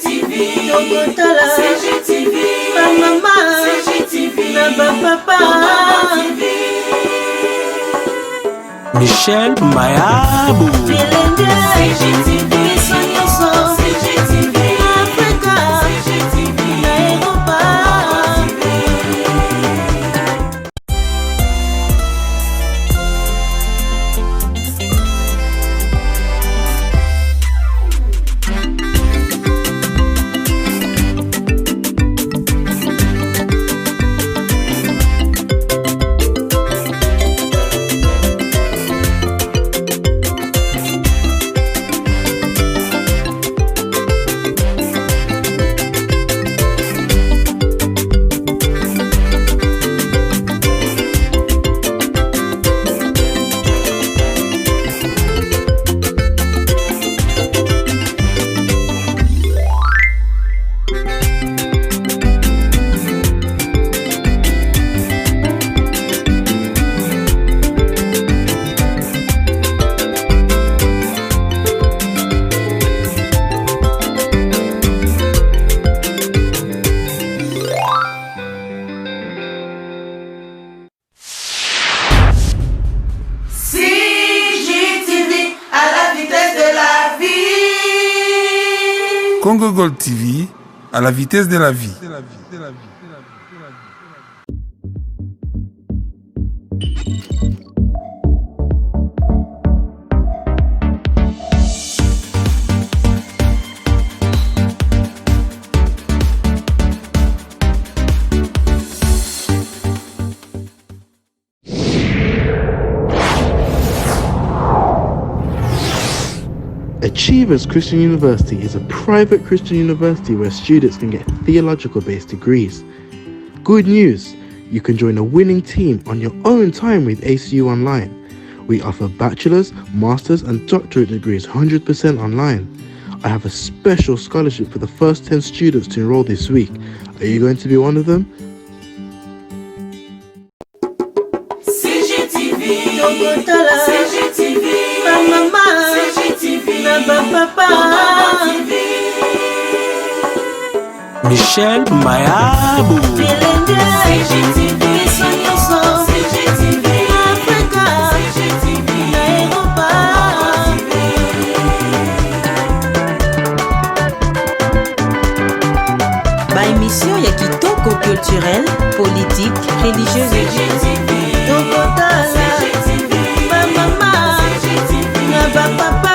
CGTV, Tokotala, CGTV, Mama, CGTV, Papa, Michel Mayabou, CGTV, CGTV, Africa, CGTV, Europa. Congo Gold TV, à la vitesse de la vie. Achievers Christian University is a private Christian university where students can get theological-based degrees. Good news! You can join a winning team on your own time with ACU Online. We offer bachelor's, master's and doctorate degrees 100% online. I have a special scholarship for the first 10 students to enroll this week. Are you going to be one of them? CGTV, Tokotala, CGTV, Mama, CGTV, Papa, Michel Mayabou, CGTV, CGTV, Africa, CGTV, Europa. Ba émission ya kitoko culturel, politique, religieuse. CGTV, Tokotala, Mama, CGTV, Papa.